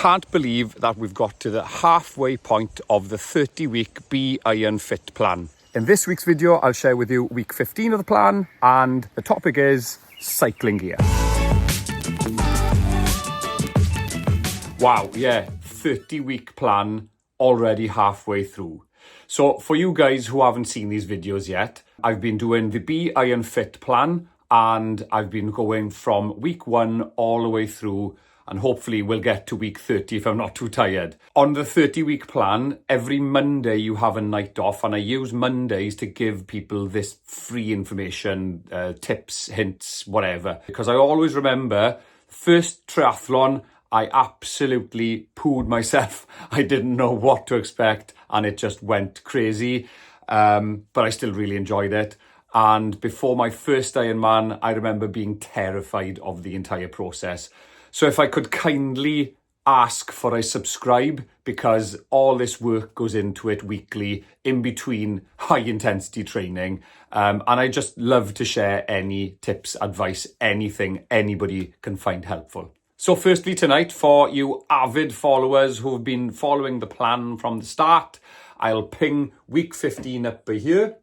can't believe that we've got to the halfway point of the 30-week Be Iron Fit plan. In this week's video, I'll share with you week 15 of the plan, and the topic is cycling gear. Wow, yeah, 30-week plan already halfway through. So for you guys who haven't seen these videos yet, I've been doing the Be Iron Fit plan, and I've been going from week 1 all the way through, and hopefully we'll get to week 30 if I'm not too tired. On the 30-week plan, every Monday you have a night off, and I use Mondays to give people this free information, tips, hints, whatever. Because I always remember, first triathlon, I absolutely pooed myself. I didn't know what to expect, and it just went crazy. But I still really enjoyed it. And before my first Ironman, I remember being terrified of the entire process. So if I could kindly ask for a subscribe, because all this work goes into it weekly in between high intensity training. And I just love to share any tips, advice, anything anybody can find helpful. So firstly tonight, for you avid followers who've been following the plan from the start, I'll ping week 15 up by here.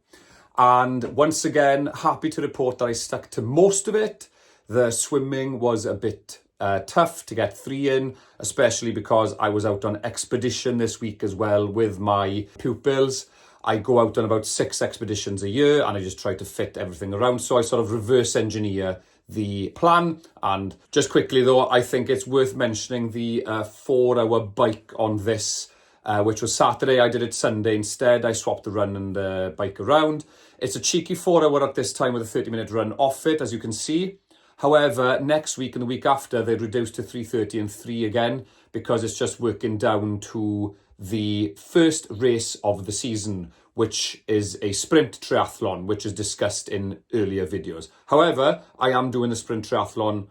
And once again, happy to report that I stuck to most of it. The swimming was a bit tough to get 3 in, especially because I was out on expedition this week as well with my pupils. I go out on about 6 expeditions a year, and I just try to fit everything around. So I sort of reverse engineer the plan. And just quickly though, I think it's worth mentioning the 4-hour bike on this, which was Saturday. I did it Sunday instead. I swapped the run and the bike around. It's a cheeky 4-hour at this time with a 30-minute run off it, as you can see. However, next week and the week after, they reduced to 3:30 and 3 again, because it's just working down to the first race of the season, which is a sprint triathlon, which is discussed in earlier videos. However, I am doing the sprint triathlon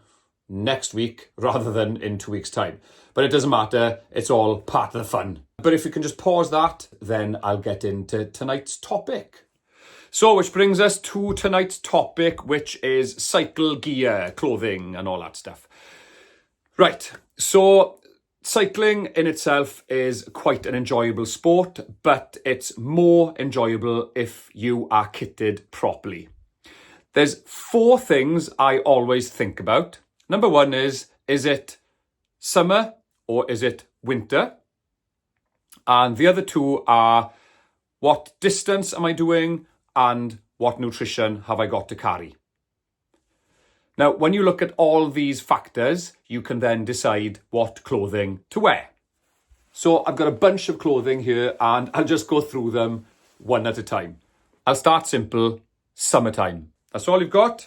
next week rather than in 2 weeks' time. But it doesn't matter, it's all part of the fun. But if you can just pause that, then I'll get into tonight's topic. So, which brings us to tonight's topic, which is cycle gear, clothing, and all that stuff. Right, so cycling in itself is quite an enjoyable sport, but it's more enjoyable if you are kitted properly. There's 4 things I always think about. Number 1 is it summer or is it winter? And the other 2 are, what distance am I doing and what nutrition have I got to carry? Now, when you look at all these factors, you can then decide what clothing to wear. So I've got a bunch of clothing here, and I'll just go through them one at a time. I'll start simple, summertime. That's all you've got.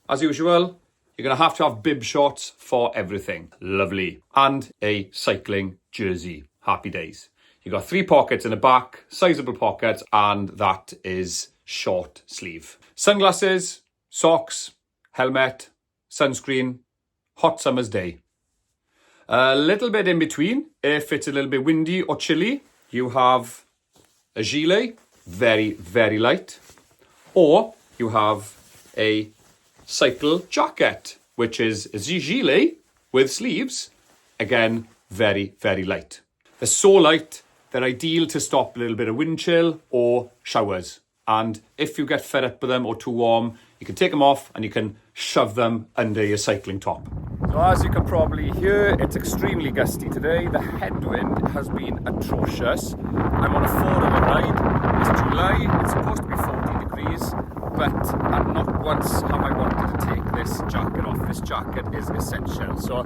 As usual, you're going to have bib shorts for everything. Lovely. And a cycling jersey. Happy days. You've got 3 pockets in the back, sizable pockets, and that is short sleeve. Sunglasses, socks, helmet, sunscreen, hot summer's day. A little bit in between, if it's a little bit windy or chilly, you have a gilet, very, very light, or you have a cycle jacket, which is a gilet with sleeves, again, very, very light. They're so light, they're ideal to stop a little bit of wind chill or showers. And if you get fed up with them or too warm, you can take them off and you can shove them under your cycling top. So as you can probably hear, it's extremely gusty today. The headwind has been atrocious. I'm on a 4-hour ride. It's July. It's supposed to be 40 degrees. But not once have I wanted to take this jacket off. This jacket is essential. So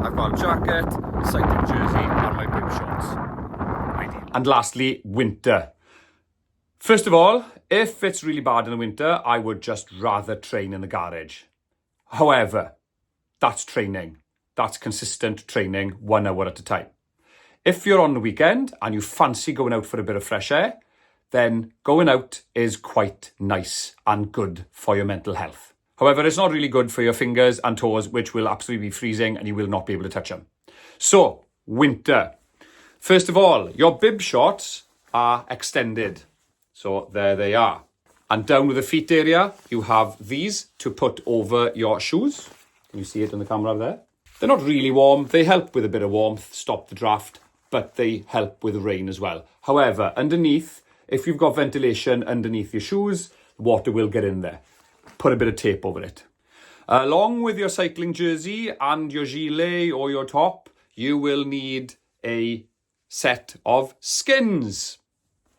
I've got a jacket, cycling jersey, and my bib shorts. Ideal. And lastly, winter. First of all, if it's really bad in the winter, I would just rather train in the garage. However, that's training. That's consistent training 1 hour at a time. If you're on the weekend and you fancy going out for a bit of fresh air, then going out is quite nice and good for your mental health. However, it's not really good for your fingers and toes, which will absolutely be freezing and you will not be able to touch them. So, winter. First of all, your bib shorts are extended. So there they are. And down with the feet area, you have these to put over your shoes. Can you see it on the camera there? They're not really warm. They help with a bit of warmth, stop the draft, but they help with the rain as well. However, underneath, if you've got ventilation underneath your shoes, water will get in there. Put a bit of tape over it. Along with your cycling jersey and your gilet or your top, you will need a set of skins.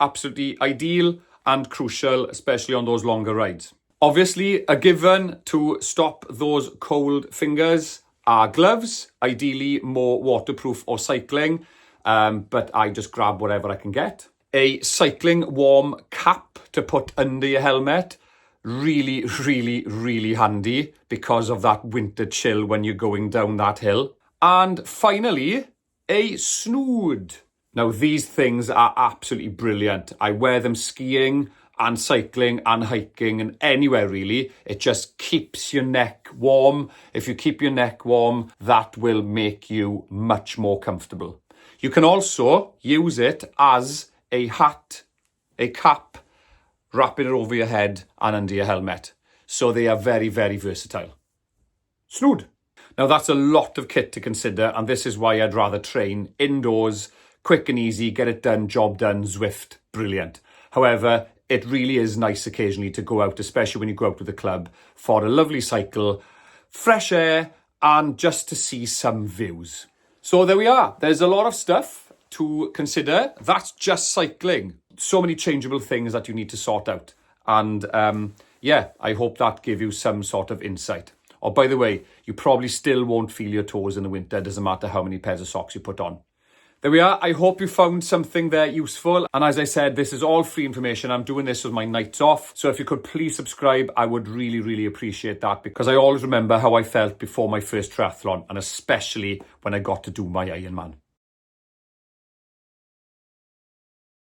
Absolutely ideal and crucial, especially on those longer rides. Obviously, a given to stop those cold fingers are gloves, ideally more waterproof or cycling, but I just grab whatever I can get. A cycling warm cap to put under your helmet. Really, really, really handy because of that winter chill when you're going down that hill. And finally, a snood. Now, these things are absolutely brilliant. I wear them skiing and cycling and hiking and anywhere really. It just keeps your neck warm. If you keep your neck warm, that will make you much more comfortable. You can also use it as a hat, a cap, wrapping it over your head and under your helmet. So they are very, very versatile. Snood. Now that's a lot of kit to consider, and this is why I'd rather train indoors, quick and easy, get it done, job done, Zwift, brilliant. However, it really is nice occasionally to go out, especially when you go out with the club, for a lovely cycle, fresh air, and just to see some views. So there we are. There's a lot of stuff to consider. That's just cycling. So many changeable things that you need to sort out. And yeah, I hope that gave you some sort of insight. Oh, by the way, you probably still won't feel your toes in the winter. Doesn't matter how many pairs of socks you put on. There we are. I hope you found something there useful. And as I said, this is all free information. I'm doing this with my nights off. So if you could please subscribe, I would really, really appreciate that, because I always remember how I felt before my first triathlon, and especially when I got to do my Ironman.